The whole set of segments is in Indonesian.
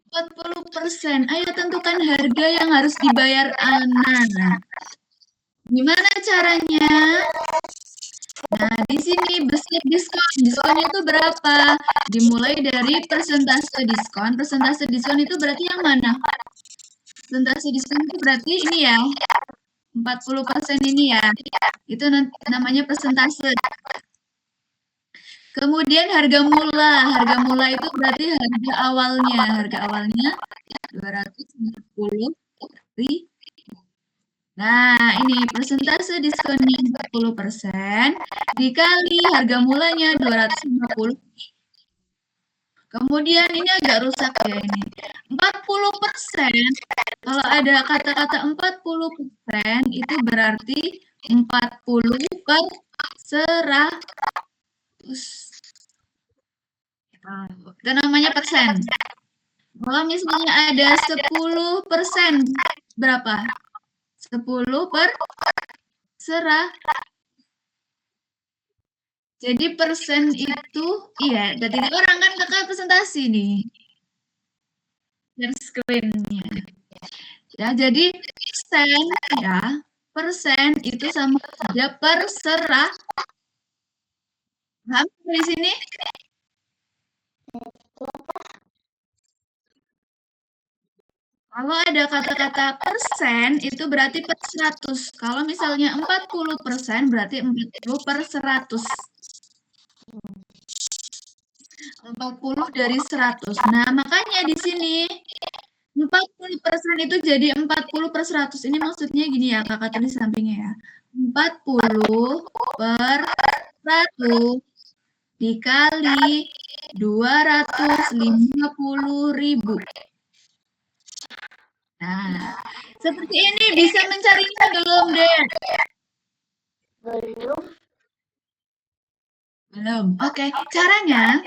40%. Ayo tentukan harga yang harus dibayar anak. Gimana caranya? Nah, di sini besar diskon. Diskonnya itu berapa? Dimulai dari persentase diskon. Persentase diskon itu berarti yang mana? Persentase diskon itu berarti ini ya. 40% ini ya. Itu namanya persentase. Kemudian harga mula. Harga mula itu berarti harga awalnya. Harga awalnya 250 ribu. Nah, ini persentase diskonnya 40% dikali harga mulanya 250. Kemudian ini agak rusak ya ini. 40%. Kalau ada kata-kata 40% itu berarti 40 per 100. Itu namanya persen. Kalau misalnya ada 10%, berapa? 10 per 100. Jadi persen itu, iya, berarti orang kan kakak presentasi nih. Dan screen-nya. Ya, jadi persen ya, persen itu sama saja per 100. Paham di sini? Kalau ada kata-kata persen, itu berarti per 100. Kalau misalnya 40%, berarti 40 per 100. 40 dari 100. Nah, makanya di sini 40% itu jadi 40 per 100. Ini maksudnya gini ya, kakak tulis sampingnya ya. 40 per 100 dikali 250.000. Nah, seperti ini bisa mencarinya belum, Dek? Belum. Belum. Oke, caranya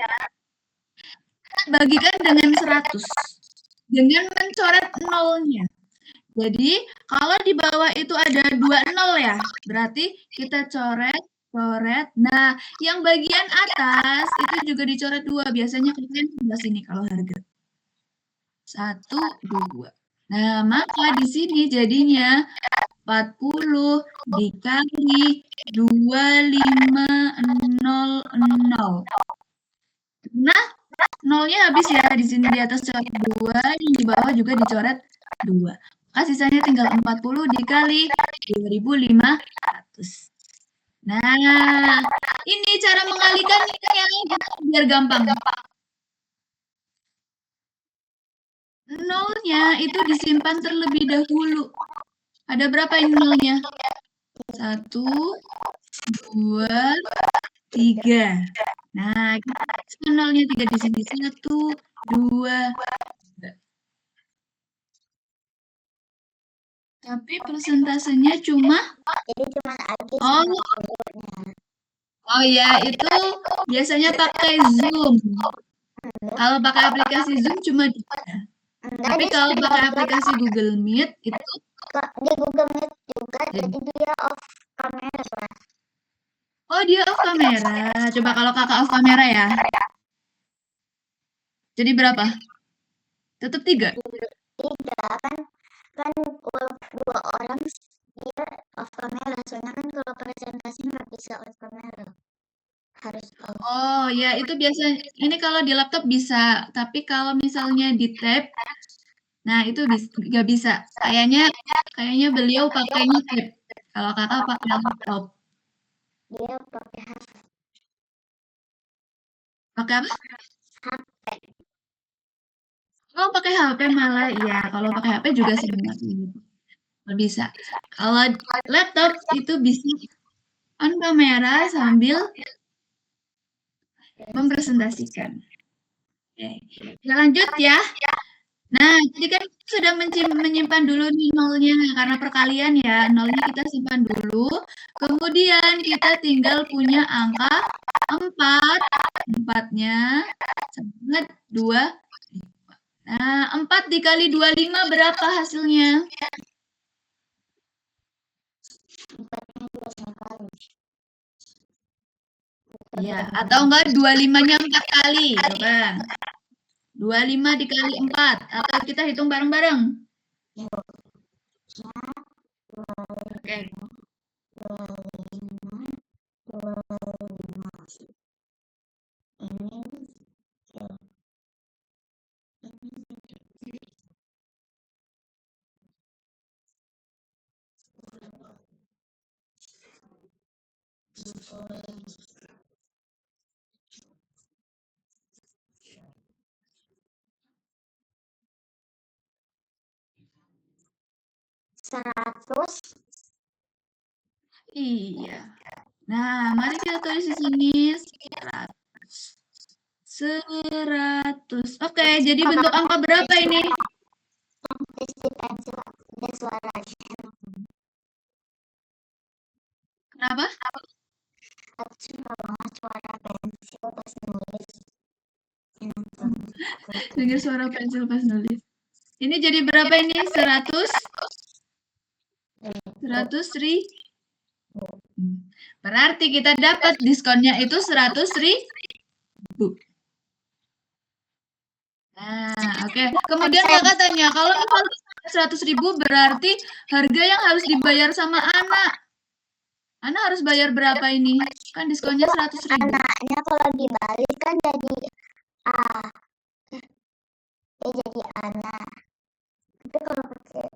bagikan dengan 100 dengan mencoret nolnya. Jadi, kalau di bawah itu ada 2 nol ya, berarti kita coret. Nah, yang bagian atas itu juga dicoret 2. Biasanya kalian sebelah sini kalau harga. 1, 2. Nah, maka di sini jadinya 40 dikali 2500. Nah, nolnya habis ya di sini di atas coret 2, yang di bawah juga dicoret 2. Maka sisanya tinggal 40 dikali 2500. Nah, ini cara mengalikannya ya, biar gampang. Nolnya itu disimpan terlebih dahulu. Ada berapa ini nolnya? 1, 2, 3. Nah, kita nolnya 3 di sini. 1, 2, 3. Tapi persentasenya cuma Jadi cuma Alkis oh, oh ya, itu biasanya pakai Zoom. Kalau pakai aplikasi Zoom cuma 3. Tapi kalau pakai aplikasi Google Meet itu di Google Meet juga, jadi dia off kamera. oh, dia off kamera. Coba kalau kakak off kamera ya. Jadi berapa? Tetap 3? 3 kan 2 orang dia off kamera. Soalnya kan kalau presentasi nggak bisa off kamera. Harus off. Oh ya, itu biasanya. Ini kalau di laptop bisa, tapi kalau misalnya di tab, nah itu nggak bisa. Kayaknya beliau pakainya tab. Kalau kakak pakai laptop. Dia pakai HP. Pakai apa? Oh, pakai HP malah. Ya, kalau pakai HP juga sih bisa. Kalau laptop itu bisa on kamera sambil mempresentasikan. Oke, kita lanjut ya. Nah, jadi kan sudah menyimpan dulu nih nolnya karena perkalian ya. Nolnya kita simpan dulu. Kemudian kita tinggal punya angka 4. 4-nya sama 2. Nah, 4 dikali 25 berapa hasilnya? Ya, atau enggak 25-nya 4 kali. Coba. 25 dikali 4. Atau kita hitung bareng-bareng? Oke. Iya. Nah, mari kita tulis di sini 100. Oke, jadi bentuk angka berapa ini? Kenapa? Dengar suara pensil pas nulis. Ini jadi berapa ini? 100 ribu. Berarti kita dapat diskonnya itu 100 ribu. Nah, oke. Kemudian kakak tanya, kalau misalnya 100 ribu berarti harga yang harus dibayar sama anak. Anak harus bayar berapa ini? Kan diskonnya 100 ribu. Anaknya kalau dibalik kan jadi A. Jadi anak. Tapi kalau pakai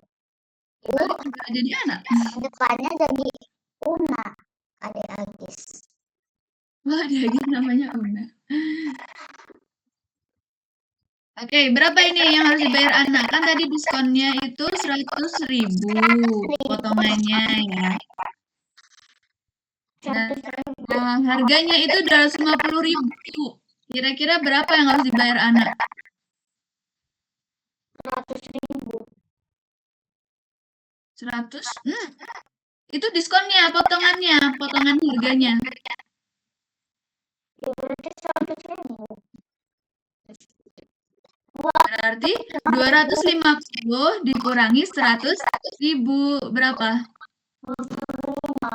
Dibalik juga jadi anak. depannya jadi Una. Adik Agis. Wah, ada lagi namanya Una. Oke, berapa ini yang harus dibayar anak? Kan tadi diskonnya itu 100 ribu potongannya ya. Nah, harganya itu 250 ribu. Kira-kira berapa yang harus dibayar anak? 100 ribu. 100? Itu diskonnya, potongan harganya. Berarti 100 ribu. Berarti 250 dikurangi 100 ribu. Berapa? 25.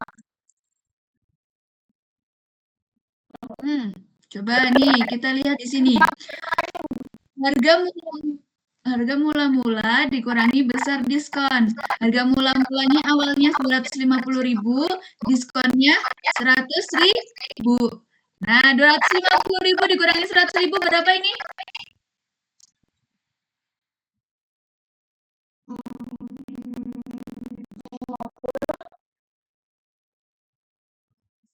Coba nih, kita lihat di sini. Harga mula-mula dikurangi besar diskon. Harga mula-mulanya awalnya 250 ribu, diskonnya 100 ribu. Nah, 250 ribu dikurangi 100 ribu berapa ini?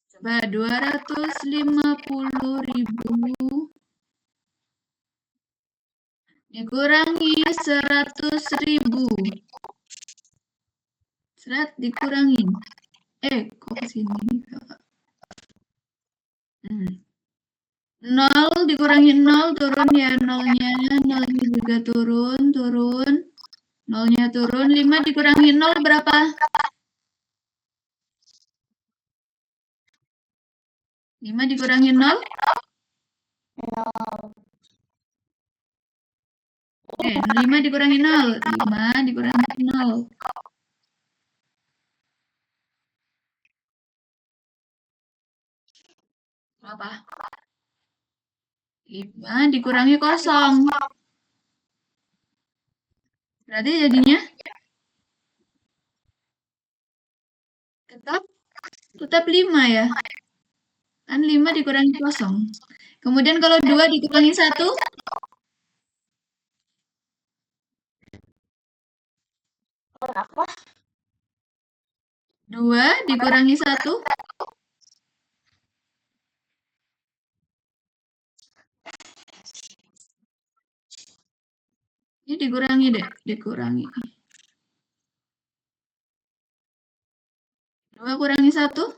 Coba 250 ribu dikurangi 100 ribu. 100 dikurangin. Kok kesini? 0 dikurangi 0, turun ya nolnya juga turun. Nolnya turun, 5 dikurangi 0 berapa? 5 dikurangi 0? 5 dikurangi 0. 5 dikurangi 0. Berapa? 5 dikurangi 0. Berarti jadinya? Tetap 5 ya? Kan 5 dikurangi 0. Kemudian kalau 2 dikurangi 1? Berapa? 2 dikurangi 1? Ini dikurangi deh, dikurangi. 2 kurangi 1? 2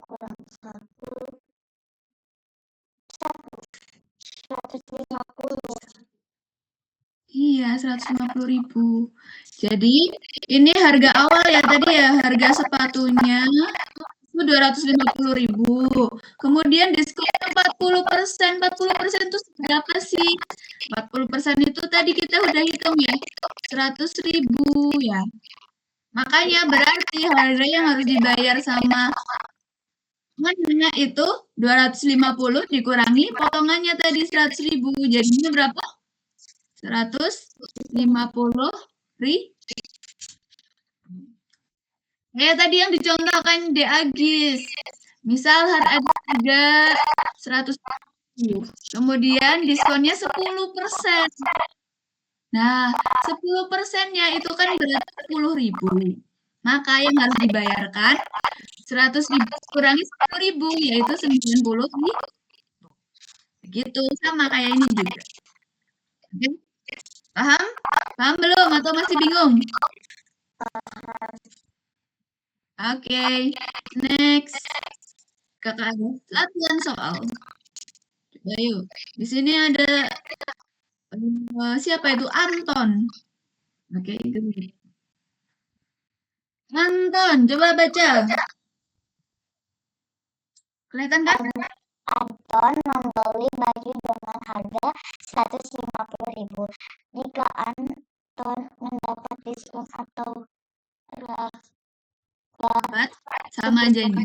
kurang 1. 150. Iya, 150 ribu. Jadi, ini harga awal ya tadi ya, harga sepatunya itu 250 ribu. Kemudian diskon 40%. 40% itu berapa sih? 40% itu tadi kita udah hitung ya, 100 ribu ya. Makanya berarti harga yang harus dibayar sama Potongannya itu 250 dikurangi potongannya tadi 100.000. Jadinya berapa? 150 ribu. Kayak tadi yang dicontohkan di Agis. Misal harga 100. Kemudian diskonnya 10%. Nah, 10%-nya itu kan berarti 10.000. Maka yang harus dibayarkan 100.000 kurangi 10.000, yaitu 90.000. Begitu, sama kayak ini juga. Oke? Paham? Paham belum atau masih bingung? Oke, next. Kakak ada latihan soal. Coba yuk. Di sini ada siapa itu? Anton. Oke, itu. Anton, coba baca. Kelihatan kan? Anton membeli baju dengan harga 150.000. Jika Anton mendapat diskon atau Dapat sama aja ini. 10%,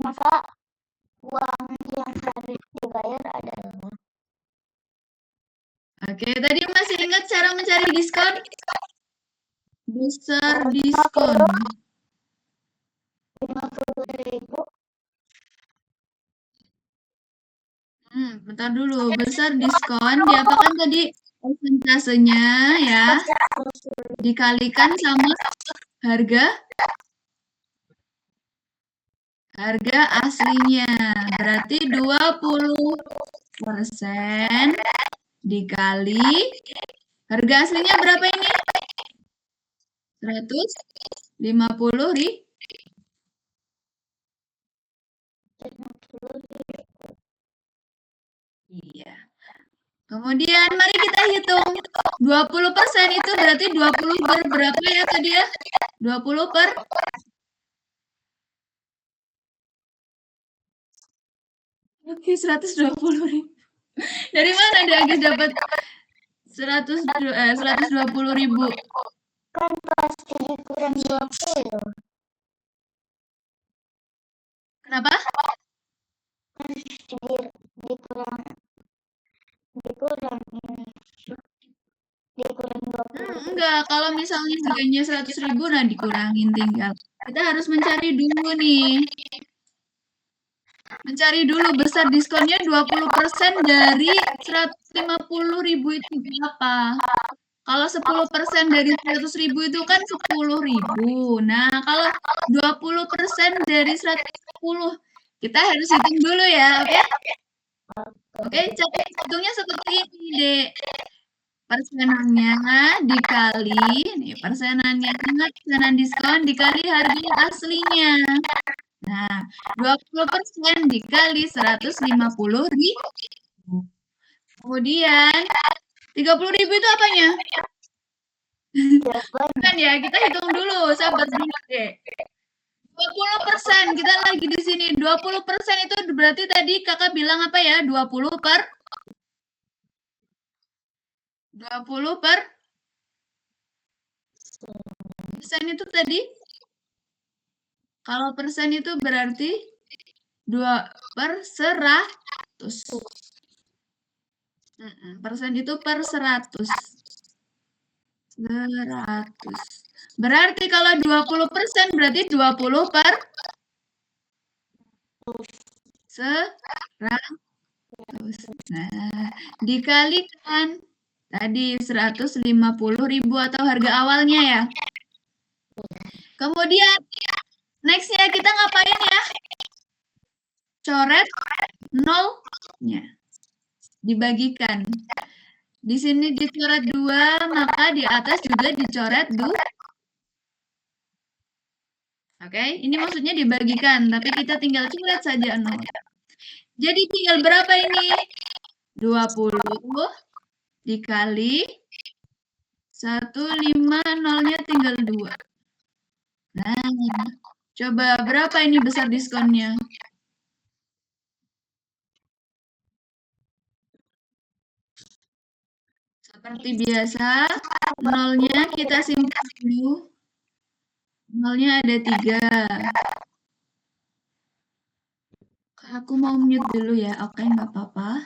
maka uang yang harus dibayar adalah. Oke, tadi masih ingat cara mencari diskon? Besar diskon. 50.000. Bentar dulu. Besar diskon diapakan tadi? Persentasenya ya. Dikalikan sama harga aslinya. Berarti 20% dikali harga aslinya berapa ini? 150.000. Iya. Kemudian mari kita hitung. 20% itu berarti 20 per berapa ya tadi ya? 20 per Oke, 120.000. Dari mana dia Agis dapat 120.000? Kan pasti dikurang 20. Kenapa? Dikurang ini. Dikurang 20. Enggak, kalau misalnya harganya 100.000, nah dikurangin tinggal. Kita harus mencari dulu nih. Mencari dulu besar diskonnya 20% dari 150.000 itu berapa? Kalau 10% dari 100.000 itu kan 10.000. Nah, kalau 20% dari 110, kita harus hitung dulu ya, oke? Oke, cara hitungnya seperti ini, Dek. Persenannya dikali, nih persenannya, persenan diskon dikali harga aslinya. Nah, 20% dikali 150.000. Kemudian 30.000 itu apanya? Bukan ya, kita hitung dulu, sabar dulu deh. 20%, kita lagi di sini. 20% itu berarti tadi kakak bilang apa ya? 20 per 20 per persen itu tadi. Kalau persen itu berarti 2 per 100. Persen itu per 100. 100. Berarti kalau 20% berarti 20 per 100. Nah, dikalikan tadi 150.000 atau harga awalnya ya. Kemudian next-nya kita ngapain ya? Coret nolnya. Dibagikan. Di sini dicoret 2, maka di atas juga dicoret 2. Oke, ini maksudnya dibagikan, tapi kita tinggal coret saja 0. Jadi tinggal berapa ini? 20 dikali 150-nya tinggal 2. Nah, coba berapa ini besar diskonnya? Seperti biasa, 0-nya kita simpan dulu. 0-nya ada 3. Aku mau mute dulu ya. Oke, nggak apa-apa.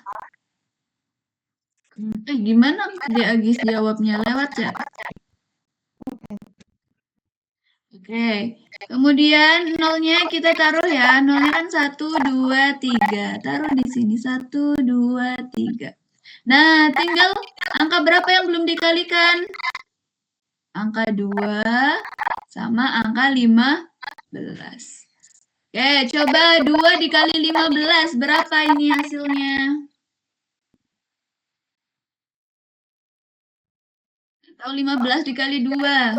Gimana dia Agis jawabnya? Lewat chat? Oke. Kemudian nolnya kita taruh ya. Nolnya kan 1, 2, 3. Taruh di sini. 1, 2, 3. Nah, tinggal angka berapa yang belum dikalikan? Angka 2 sama angka 15. Oke, coba 2 dikali 15. Berapa ini hasilnya? Atau 15 dikali 2?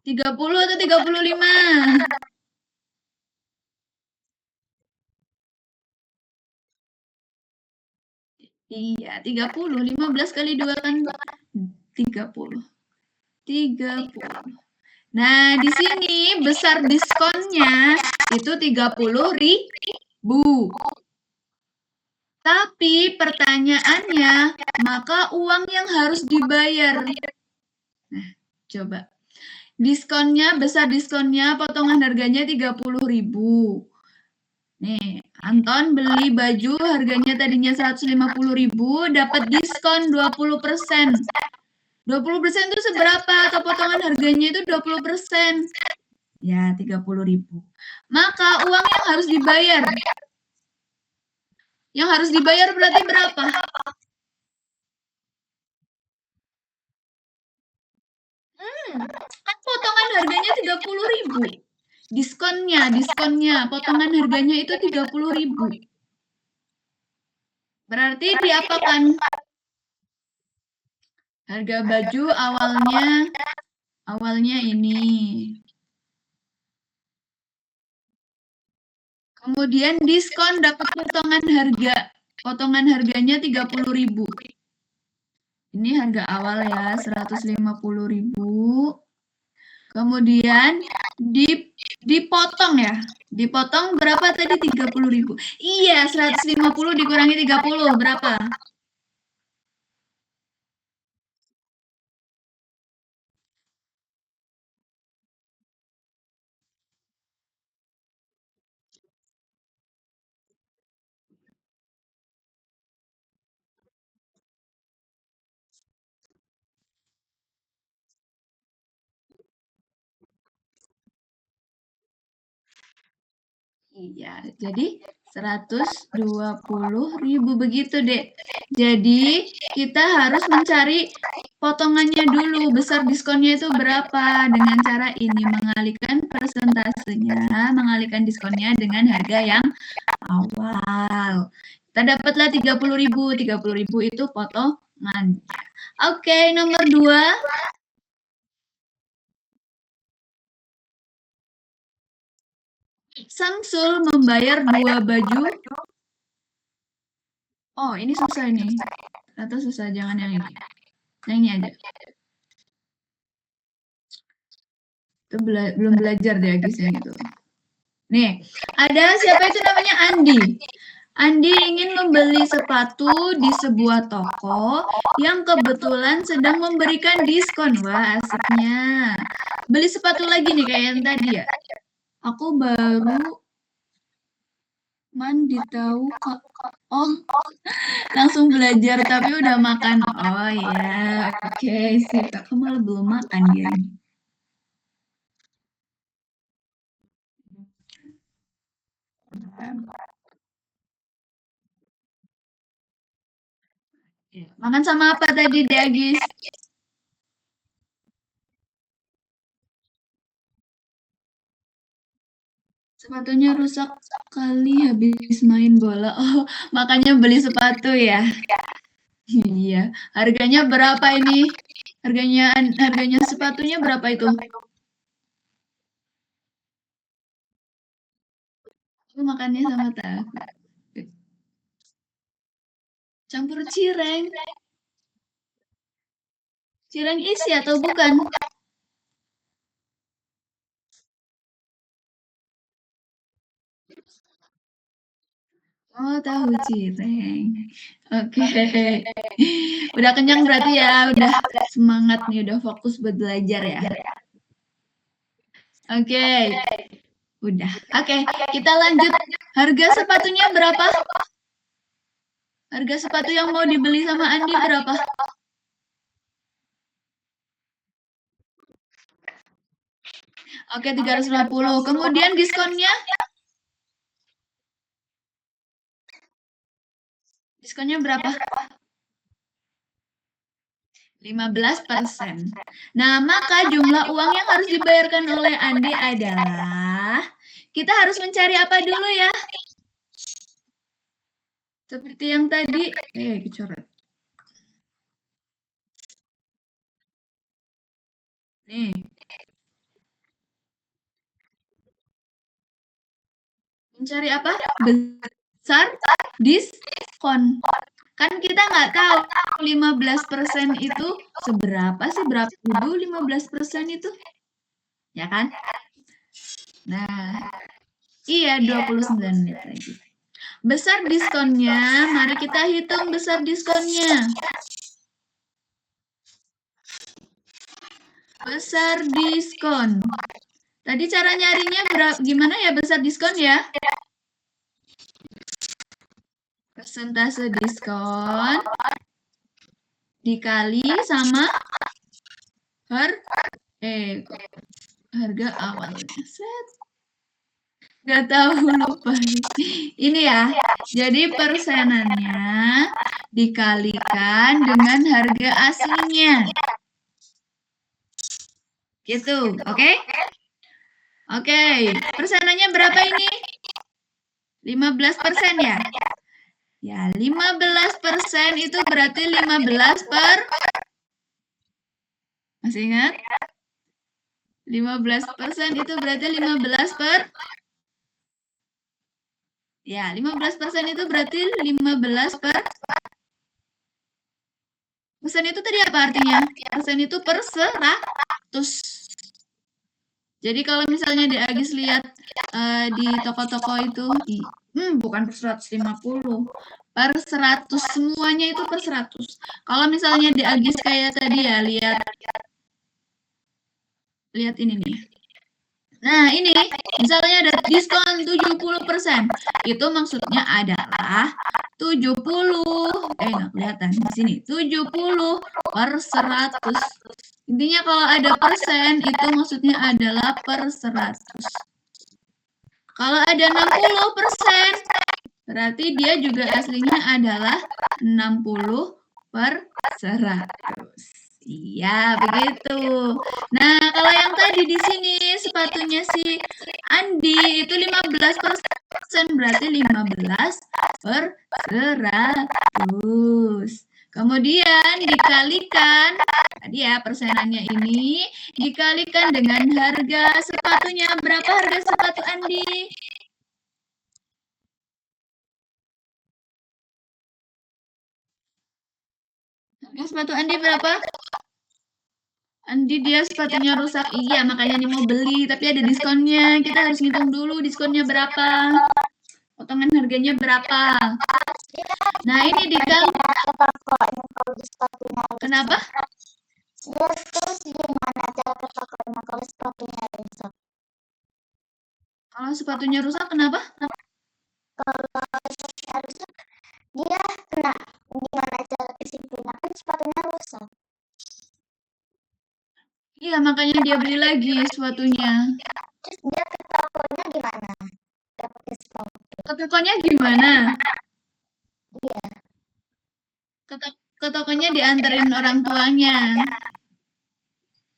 30 atau 35? Iya, 30. 15 kali 2 kan 30. 30. Nah, di sini besar diskonnya itu 30.000. Tapi pertanyaannya, maka uang yang harus dibayar. Nah, coba. Diskonnya, besar diskonnya, potongan harganya 30.000. Nih, Anton beli baju harganya tadinya 150.000, dapat diskon 20%. 20% itu seberapa? Atau potongan harganya itu 20%. Ya, 30.000. Maka uang yang harus dibayar. Yang harus dibayar berarti berapa? Kan potongan harganya 30.000. Diskonnya, potongan harganya itu 30.000. Berarti diapakan? Harga baju awalnya ini. Kemudian diskon dapat potongan harga. Potongan harganya 30.000. Ini harga awal ya, 150.000. Kemudian dipotong ya. Dipotong berapa tadi? 30.000. Iya, 150 dikurangi 30 berapa? Iya, jadi 120.000 begitu, Dek. Jadi, kita harus mencari potongannya dulu, besar diskonnya itu berapa. Dengan cara ini, mengalihkan persentasenya, mengalihkan diskonnya dengan harga yang awal. Kita dapatlah 30.000. 30.000 itu potongannya. Oke, nomor 2. Samsul membayar 2 baju. Oh, ini susah ini. Atau susah, jangan yang ini. Yang ini aja. Itu belum belajar deh Agis yang itu. Nih, ada siapa itu namanya Andi. Andi ingin membeli sepatu di sebuah toko yang kebetulan sedang memberikan diskon. Wah, asiknya. Beli sepatu lagi nih kayak yang tadi ya. Aku baru mandi tahu kok. Oh, langsung belajar tapi udah makan. Oh ya, oke sih. Kakak malah belum makan dia. Makan sama apa tadi, Dek Agis? Sepatunya rusak kali habis main bola. Oh, makanya beli sepatu ya. Iya. Harganya berapa ini? Harganya sepatunya berapa itu? Aku makannya sama tahu. Campur cireng. Cireng isi atau bukan? Oh, tahu cireng. Oke. Udah kenyang berarti ya, udah semangat nih, udah fokus buat belajar ya. Oke. Udah. Oke, kita lanjut. Harga sepatunya berapa? Harga sepatu yang mau dibeli sama Andi berapa? Oke, 350. Kemudian diskonnya? Diskonnya berapa? 15%. Nah, maka jumlah uang yang harus dibayarkan oleh Andi adalah, kita harus mencari apa dulu ya? Seperti yang tadi, dicoret. Nih. Mencari apa? Besar diskon. Kan kita nggak tahu 15% itu seberapa sih, berapa ribu 15% itu? Ya kan? Nah, iya 29 menit lagi. Besar diskonnya, mari kita hitung besar diskonnya. Besar diskon. Tadi cara nyarinya gimana ya besar diskon ya? Persentase diskon dikali sama harga awalnya. Set. Gak tahu, lupa. Ini ya, jadi persenannya dikalikan dengan harga aslinya. Gitu, oke? Oke, persenannya berapa ini? 15% ya? Ya, 15% itu berarti 15 per... Masih ingat? 15% itu berarti 15 per... Ya, 15% itu berarti 15 per... Persen itu tadi apa artinya? Persen itu per 100. Jadi kalau misalnya di Agis lihat di toko-toko itu, bukan per 150. Per 100, semuanya itu per 100. Kalau misalnya di Agis kayak tadi ya, lihat ini nih. Nah, ini misalnya ada diskon 70%. Itu maksudnya adalah 70. Nggak kelihatan di sini. 70 per 100. Intinya kalau ada persen, itu maksudnya adalah per 100. Kalau ada 60%, berarti dia juga aslinya adalah 60 per 100. Iya, begitu. Nah, kalau yang tadi di sini sepatunya si Andi itu 15%, berarti 15 per 100. Kemudian dikalikan, tadi ya persenannya ini, dikalikan dengan harga sepatunya. Berapa harga sepatu Andi? Harga sepatu Andi berapa? Andi dia sepatunya rusak. Iya, makanya nih mau beli, tapi ada diskonnya. Kita harus ngitung dulu diskonnya berapa. Potongan harganya berapa. Nah, ini dikali. Kenapa? Terus gimana cara ke tokonya kalau sepatunya rusak? Kalau sepatunya rusak, kenapa? Kalau sepatunya rusak, dia kena gimana cara ke situnya? Kan sepatunya rusak. Iya, makanya dia beli lagi sepatunya. Terus dia ke tokonya gimana? Dapat sepatu. Ke tokonya gimana? Iya. Ke tokonya dianterin orang tuanya.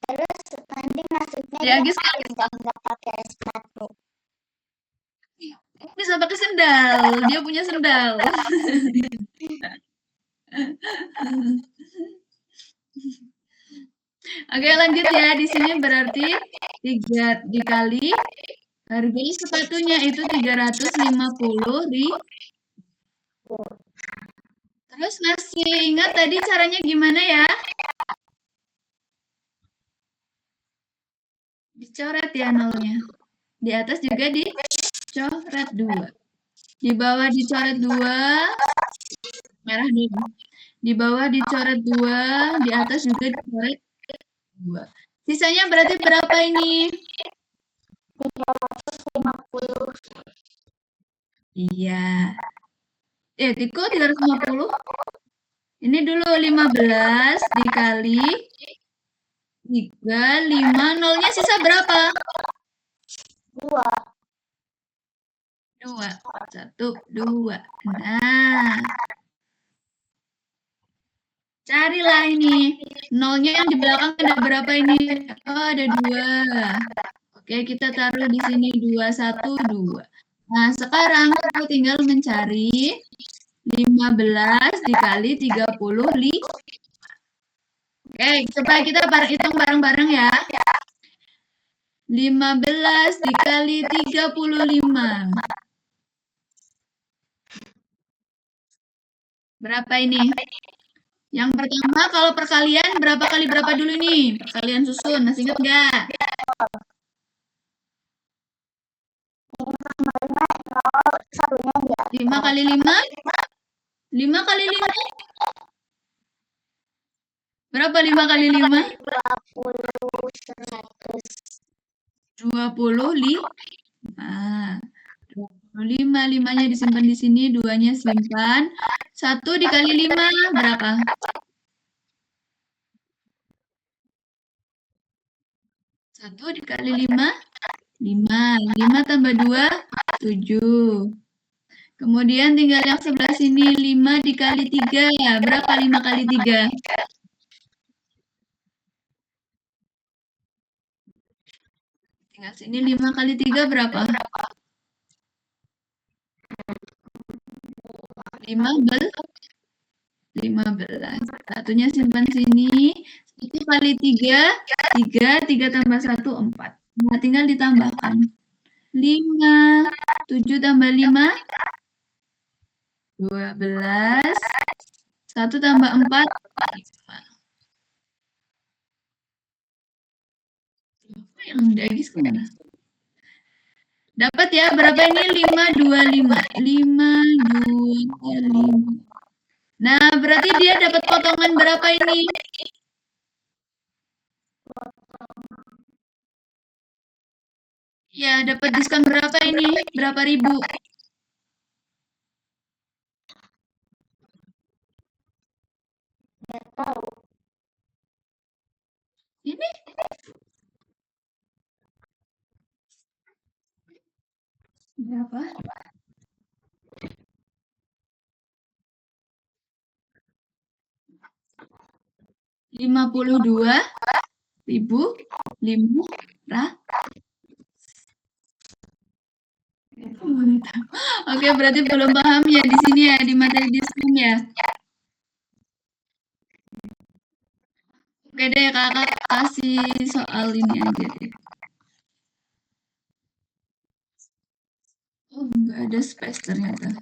Terus nanti maksudnya dia nggak pakai sepatu. Bisa pakai sendal, dia punya sendal. Oke, lanjut ya. Di sini berarti 3 dikali harga sepatunya itu 350.000. Terus masih ingat tadi caranya gimana ya? Dicoret ya nolnya. Di atas juga dicoret 2. Di bawah dicoret 2. Merah dulu. Di bawah dicoret 2, di atas juga dicoret 2. Sisanya berarti berapa ini? 350. Iya. Tiko 350. Ini dulu 15 dikali 3, 5, nolnya sisa berapa? 2. 2. 1, 2. Nah. Carilah ini. Nolnya yang di belakang ada berapa ini? Oh, ada 2. Oke, kita taruh di sini 2, 1, 2. Nah, sekarang kita tinggal mencari 15 dikali 35. Oke, coba kita hitung bareng-bareng ya. 15 dikali 35. Berapa ini? Yang pertama, kalau perkalian berapa kali berapa dulu nih? Perkalian susun, masih ingat nggak? 5 kali 5? 5 kali 5? Berapa 5 kali 5? 25. 25, 5-nya disimpan di sini, 2-nya simpan. 1 dikali 5 berapa? 1 dikali 5? 5. 5 tambah 2, 7. Kemudian tinggal yang sebelah sini, 5 dikali 3. Berapa 5 kali 3? Tinggal sini 5 kali 3 berapa? 15. Satunya simpan sini. 1 kali 3, 3 tambah 1, 4. Nah, tinggal ditambahkan. 5, 7 tambah 5, 12. 1 tambah 4, 5. Yang Dagis kemana? Dapat ya, berapa ini? 525. 525. Nah, berarti dia dapat potongan berapa ini? Ya, dapat diskon berapa ini? Berapa ribu? Nggak tahu. Ini? Berapa? Rp52.500. Oke, berarti belum paham ya di sini ya, di materi diskon ya. Oke deh, kakak kasih soal ini aja deh. Oh, nggak ada space ternyata.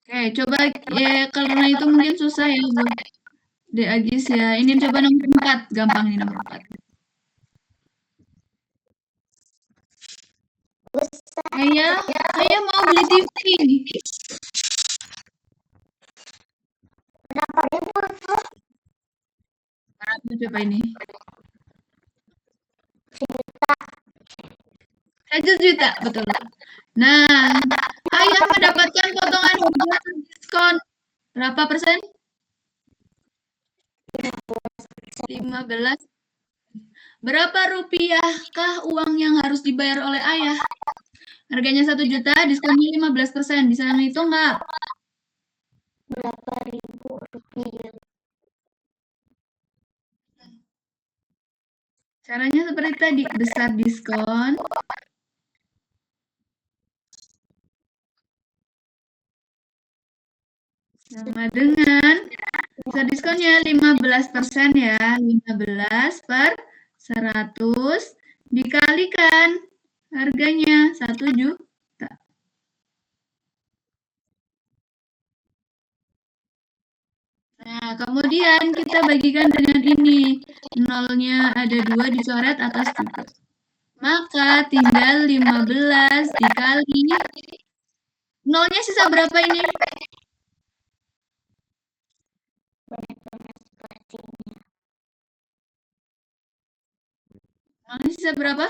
Oke, coba ya, karena itu mungkin susah ya buat Dek Agis ya. Ini coba nomor 4, gampang ini nomor 4. Saya mau beli TV. Berapa ribu tuh? Berapa coba ini? 1 juta, betul. Nah, ayah mendapatkan potongan diskon. Berapa persen? 15. Berapa rupiahkah uang yang harus dibayar oleh ayah? Harganya 1 juta, diskonnya 15%. Bisa ngitung nggak? Berapa ribu rupiah? Caranya seperti tadi, besar diskon. Sama dengan besar diskonnya 15% ya. 15 per 100 dikalikan harganya 1 juta. Nah, kemudian kita bagikan dengan ini. Nolnya ada 2 dicoret atas juga. Maka tinggal 15 dikali. Nolnya sisa berapa ini? bisa berapa?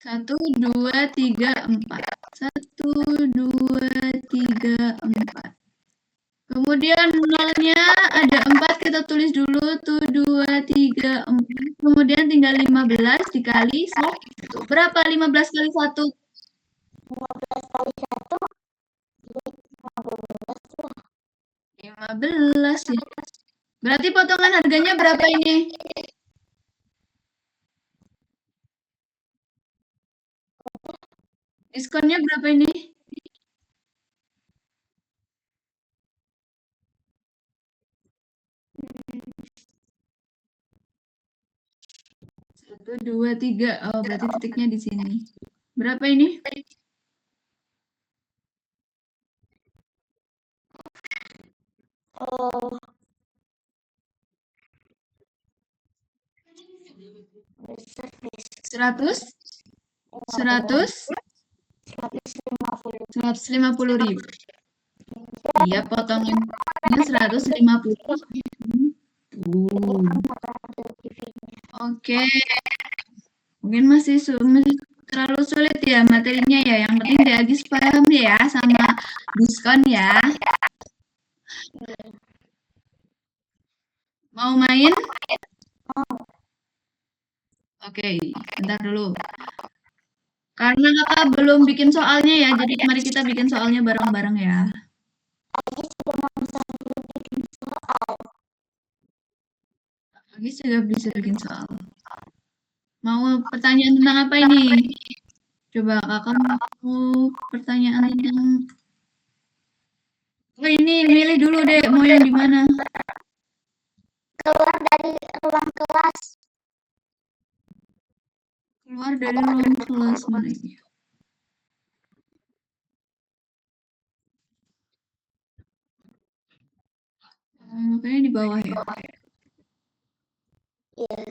1, 2, 3, 4. 1, 2, 3, 4. Kemudian nolnya ada 4, kita tulis dulu. 1, 2, 3, 4. Kemudian tinggal 15 dikali 1. Berapa 15 kali 1? 15 kali 1 15 ya. Berarti potongan harganya berapa ini? Diskonnya berapa ini? Satu, 2, 3. Oh, berarti titiknya di sini. Berapa ini? Oh, 100? 100? 150.000. Iya, potongannya 150. Oke. Mungkin masih terlalu sulit ya materinya ya. Yang penting Agis paham ya sama diskon ya. Mau main? Oke, bentar dulu. Karena kakak belum bikin soalnya ya, jadi mari kita bikin soalnya bareng-bareng ya. Agis sudah bisa bikin soal. Mau pertanyaan tentang apa ini? Coba kakak mau pertanyaan tentang... Oh ini milih dulu deh, mau yang di mana? Keluar dari ruang kelas. Keluar dari ruang kelas mana ini? Kayaknya di bawah ya. Iya.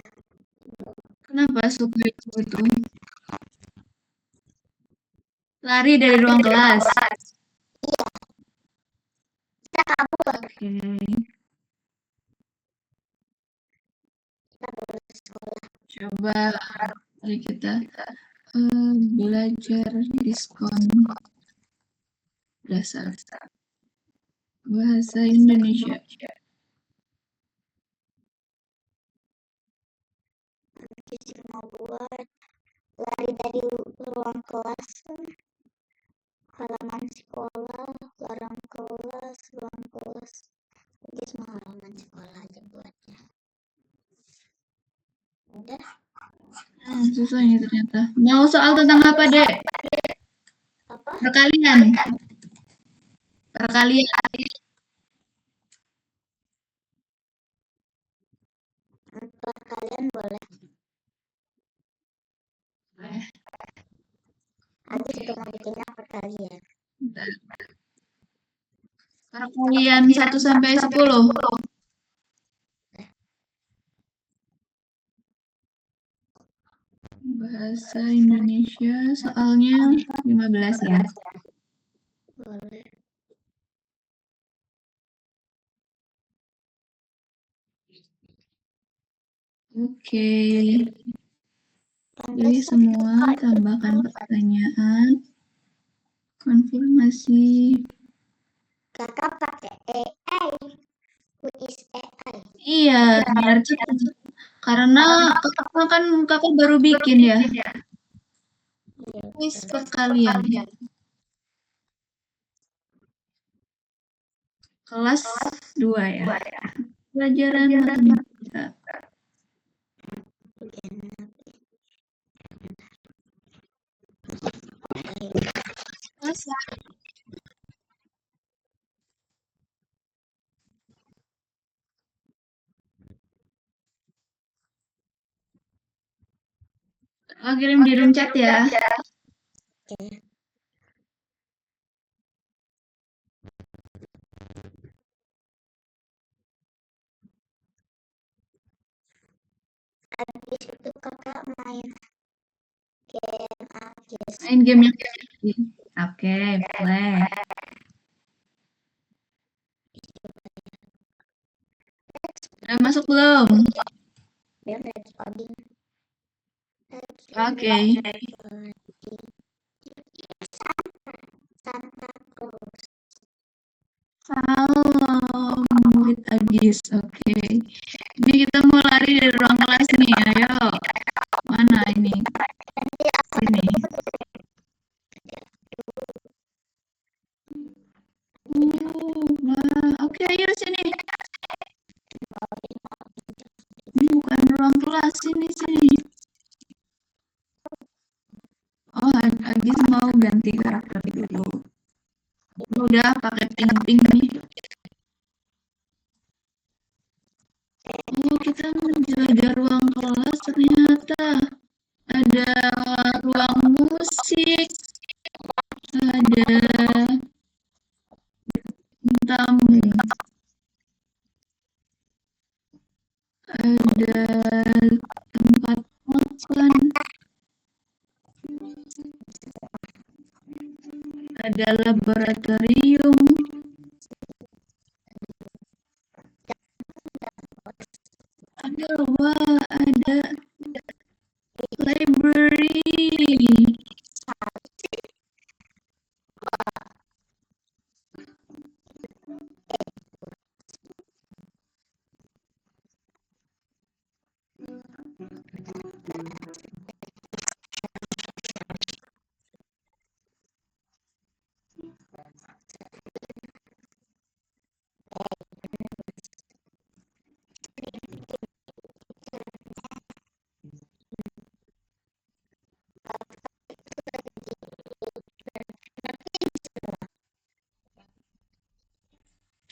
Kenapa suka itu? Lari dari ruang kelas. Iya. Kita kabur. Oke. Coba mari kita belajar diskon dasar bahasa Indonesia. Kita mau buat lari dari ruang kelas, halaman sekolah, ruang kelas. Jadi semua halaman sekolah aja buatnya. Udah. Susah ini ternyata. Mau soal tentang apa, Dek? Apa? Perkalian. Perkalian boleh. Aku juga mau bikinnya perkalian. Perkalian 1 sampai 10. Bahasa Indonesia soalnya 15 ya. Boleh. Oke. Jadi semua tambahkan pertanyaan. Konfirmasi. Kakak pakai AI. Who is AI? Iya, biar cepat. Karena kakak baru bikin ya. Kuis perkalian. Kelas 2 ya. Pelajaran matematika. Kirim di room chat ya. Oke. Habis itu kakak main game yang Oke, boleh. Udah masuk belum? Bilang lagi coding. Oke. Santa Cruz. Salam murid Agis. Oke. Ini kita mau lari dari ruang kelas nih. Ayo. Mana ini? Sini. Wah. Oke, ayo sini. Ini bukan ruang kelas. Sini. Oh, Agis mau ganti karakter dulu. Udah pakai pink nih. Oh, kita menjelajah ruang kelas, ternyata ada ruang musik, ada tamu, ada tempat makan, ada laboratorium, ada library.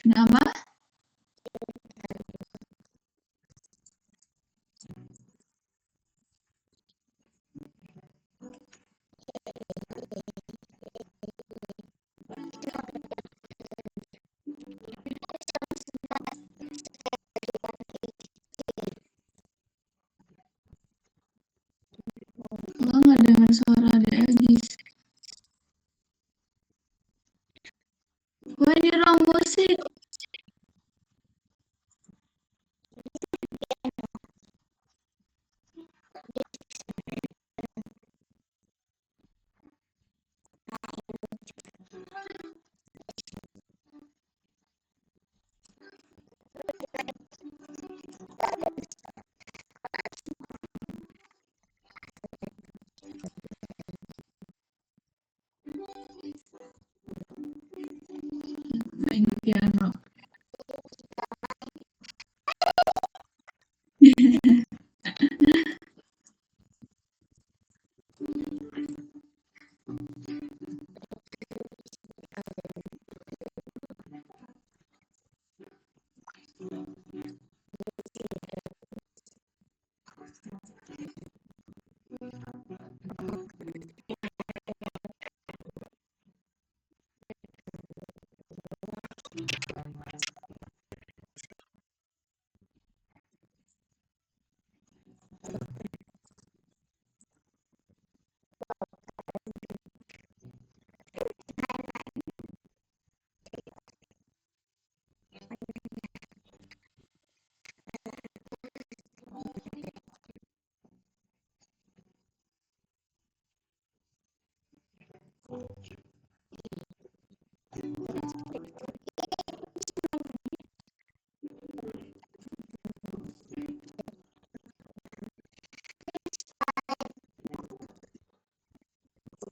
Kenapa? Lo nggak dengar suara ada Agis. Wah, ini ruang musik. Main piano.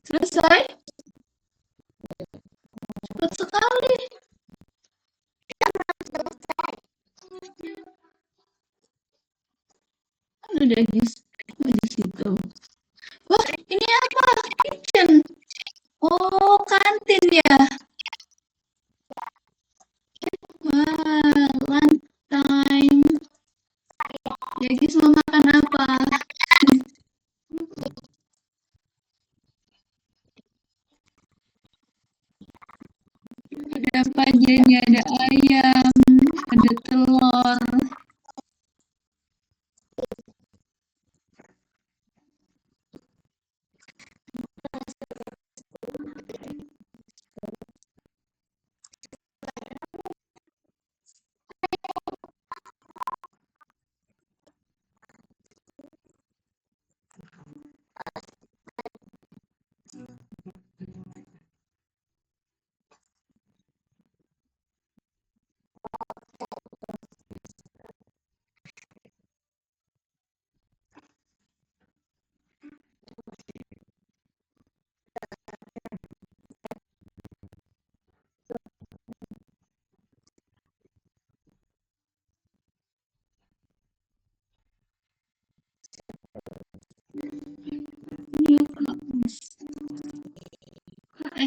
Selesai? Cepat sekali. Ada Agis. Oh, di situ. Wah, ini apa? Kitchen. Oh, kantin ya. Wah, lunch time. Agis mau makan apa? Ada apa aja nih? Ada ayam, ada telur.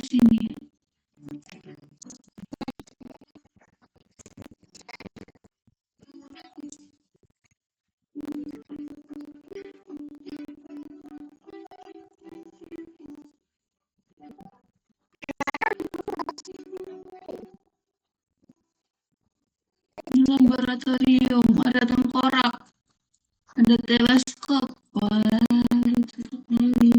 sini. Di laboratorium ada tengkorak, ada teleskop. Wah, cocok sekali.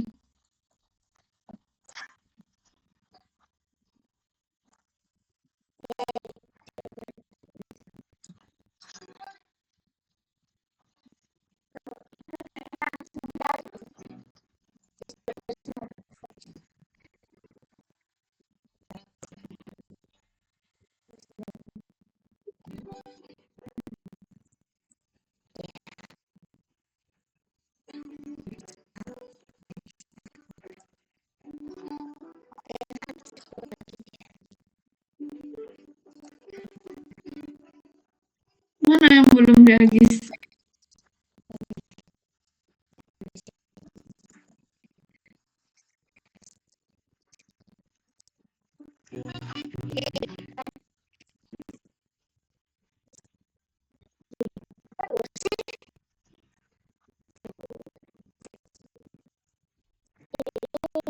Mana yang belum diagis?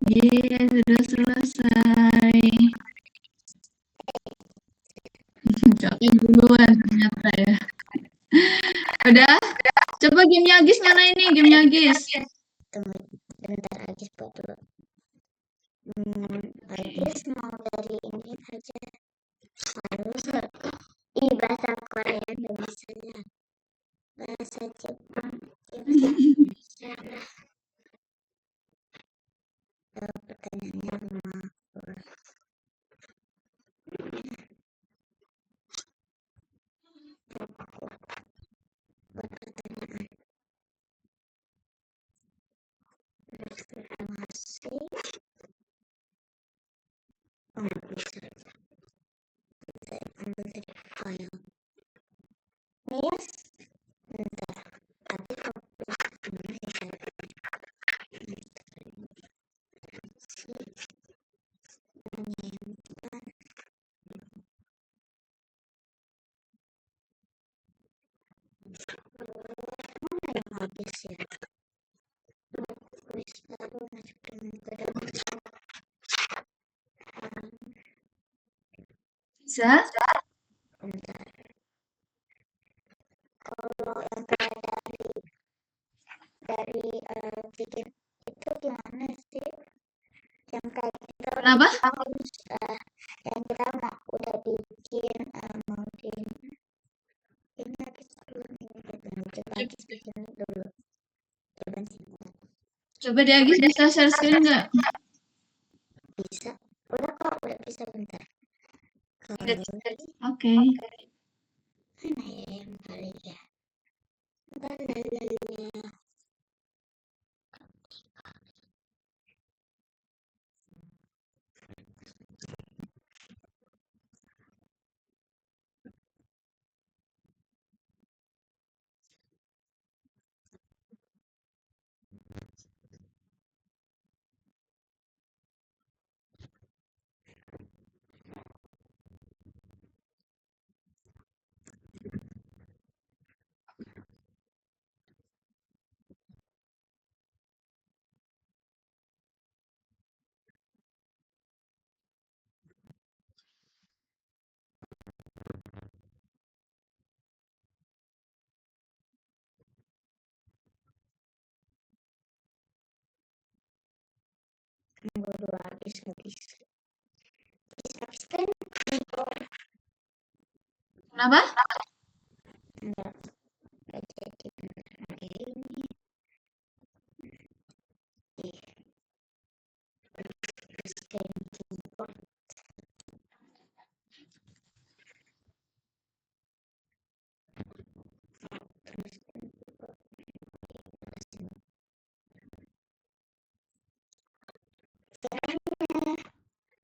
Yeay, sudah selesai. Capek duluan ternyata ya. Udah? Coba gamenya Agis nyalain nih, gamenya Agis. Tunggu bentar, Agis buat dulu. Agis mau dari ini aja. Ih, bahasa Korea nggak bisa ya. Bahasa Jepang bisa lah. Pertanyaannya rumah. Buat pertanyaan. Reklamasi. Oh, nggak bisa. Kita ambil dari file. Yes. Bentar. Tapi kalau ini saya menyimpan. Mana yang habis ya? Wis baru masukin ke dalam. Bisa? Bentar. Kalau yang kayak dari bikin itu gimana sih? Yang kayak kita Kenapa? harus yang kita udah bikin mau di ini habis dulu coba bikin dulu. Coba sih. Coba di Agis bisa share screen nggak? Bisa. Udah kok, udah bisa bentar. Oke. Mana ya yang paling ya? Lalalala. Tunggu dulu habis. Habis kan? Kenapa? Enggak jadi bener ini.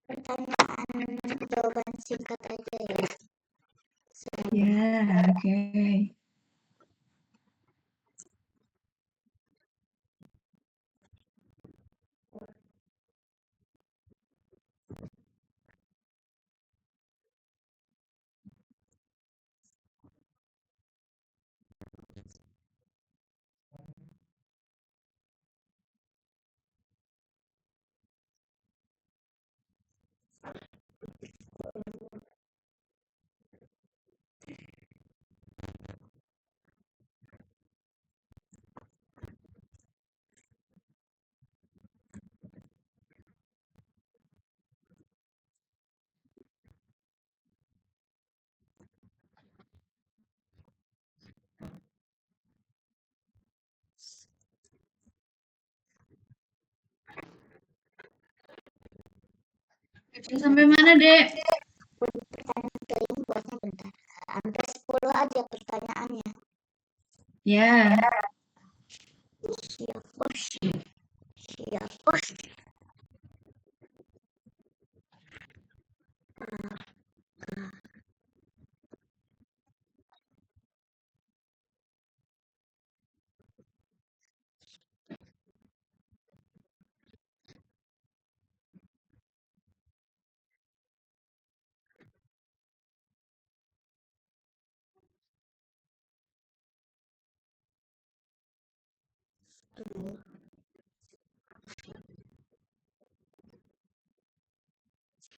Pertanyaan jawaban singkat aja ya. Ya, oke. Sampai mana, Dek? Pertanyaan kelima buatnya bentar. Hampir 10 aja pertanyaannya. Ya. Siapa sih? Siapa sih?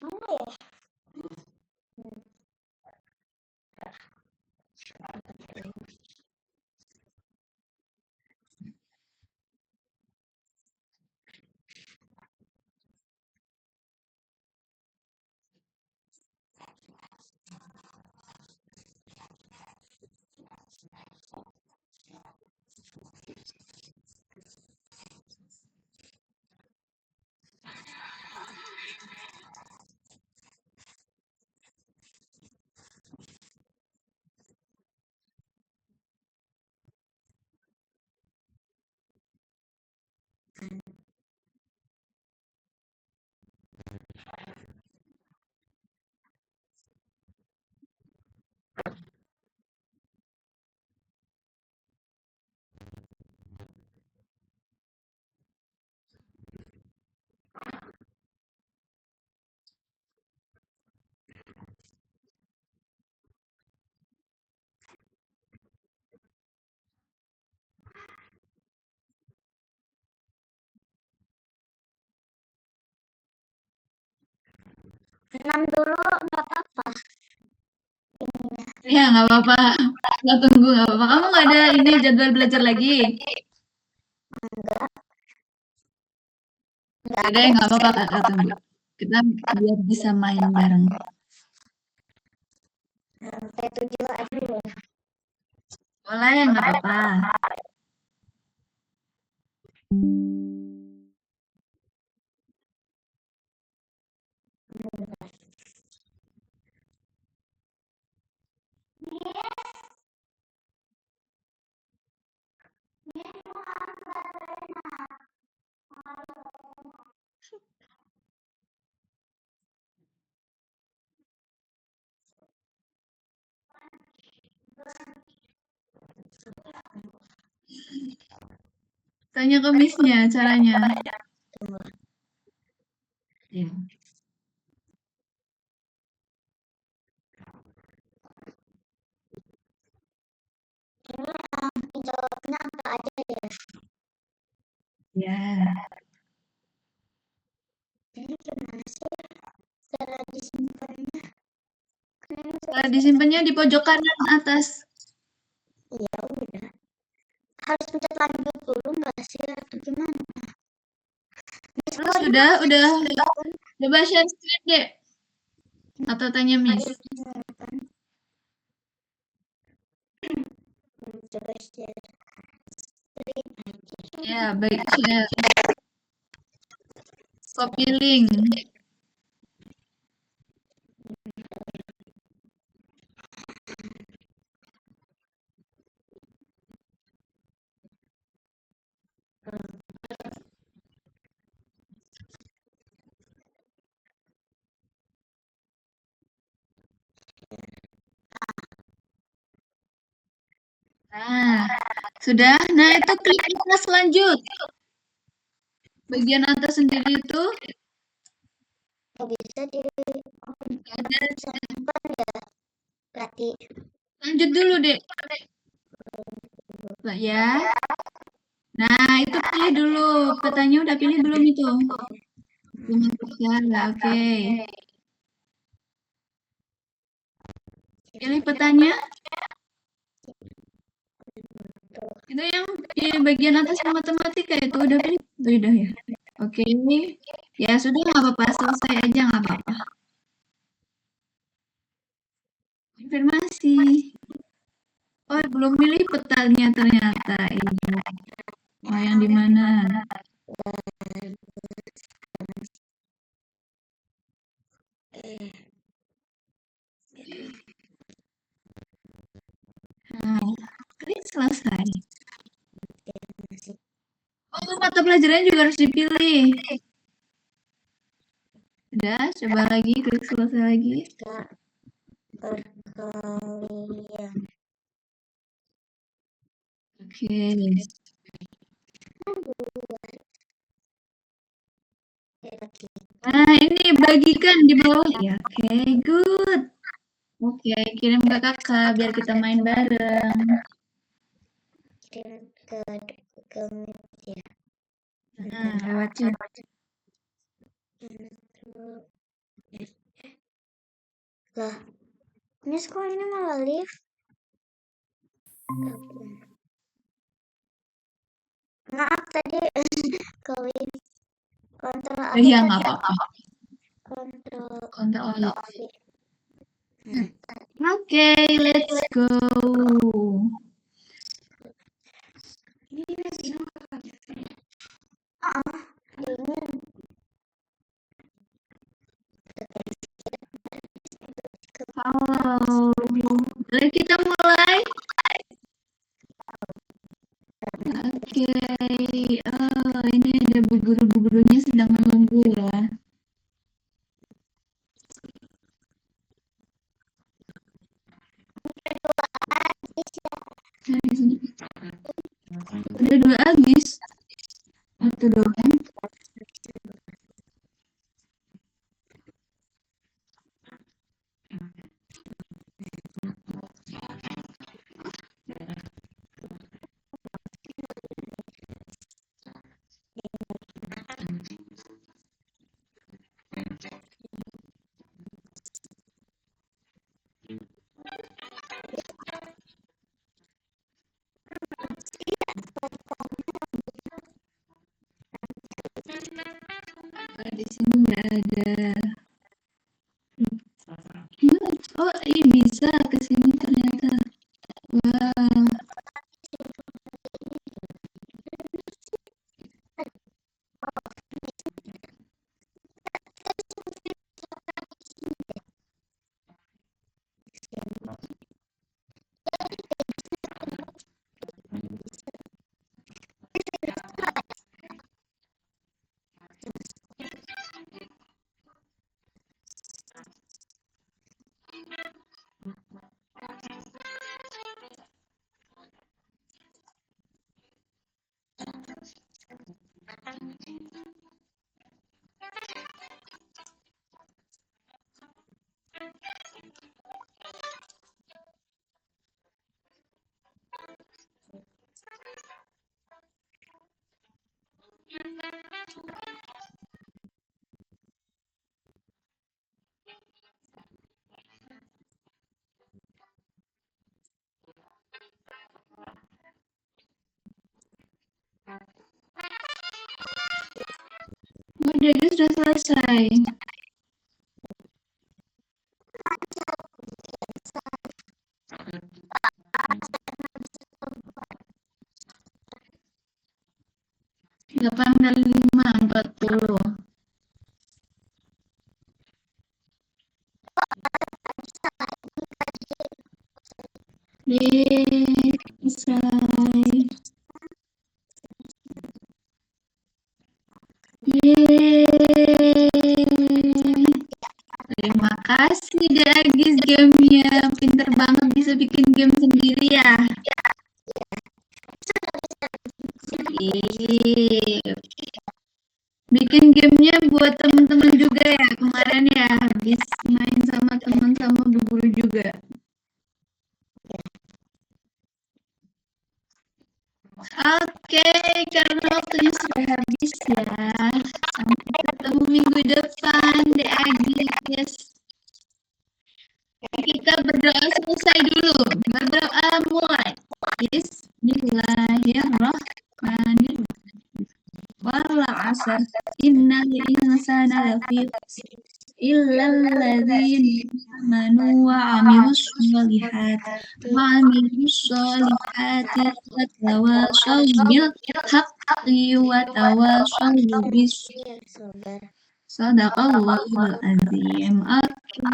Mana ya? Enam dulu nggak apa-apa. Ya, nggak apa-apa. Kita tunggu, nggak apa-apa. Kamu nggak ada ini jadwal belajar lagi? Enggak. Udah, nggak apa-apa, Kakak tunggu. Kita biar bisa main bareng. Sampai 7 aja ya. Boleh, nggak apa-apa. Tanya ke Miss-nya caranya. Ya. Ini jawabnya apa aja ya? Ya. Ini gimana sih cara disimpannya? Setelah disimpannya di pojok kanan atas. Ya udah. Harus pencet lanjut dulu nggak sih atau gimana? Sudah. Coba share screen, Dek. Atau tanya Miss. Coba share. Ya, baik share. Copy link. Nah, sudah. Nah, itu klik atas lanjut. Bagian atas sendiri itu Nggak bisa di ada. simpan ya. Berarti Lanjut dulu, Dek. Lah ya. Nah, itu pilih dulu. Petanya udah pilih belum itu? Belum ya, oke. Pilih petanya. Itu yang di bagian atas matematika itu udah pilih? Udah ya. Oke. Ya sudah, nggak apa-apa. Selesai aja, nggak apa-apa. Konfirmasi. Oh, belum pilih petanya ternyata. Iya. Oh, yang di mana? Oh, mata pelajarannya juga harus dipilih. Udah, coba lagi, klik selesai lagi. Perkalian. Oke. Nah, ini bagikan di bawah. Ya, oke, good. Oke, kirim ke kakak biar kita main bareng. Kirim ke media. Lewat chat. Lah, Miss kok ini malah live? Maaf tadi kawin kontrol apa? Iya, nggak apa-apa. Kontrol Alt. Oke, let's go. Halo, boleh kita mulai? Oke, oh ini ada bu guru-gurunya sedang menunggu ya. Nah, di sini. Udah 2 habis. Itu doang. Di sini nggak ada. Oh, ini bisa ke sini ternyata. Wah. Udah, itu sudah selesai. Delapan kali 5, 40. Yeay, selesai. Yeay. Terima kasih deh Agis gamenya. Pinter banget bisa bikin game sendiri ya. Sip. Bikin gamenya buat teman-teman juga ya kemarin ya. Habis main sama teman sama bu guru juga. Oke, karena waktunya sudah habis ya. Sampai ketemu minggu depan deh Agis. Kita berdoa selesai dulu. Berdoa mulai. Bismillahirrahmanirrahim. Wal 'asr innal insana lafi illal ladzina amanu wa 'amilus solihati wa tawashaw bil haqqi wa tawashaw bis sadaqallahul azim. Oke,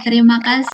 terima kasih.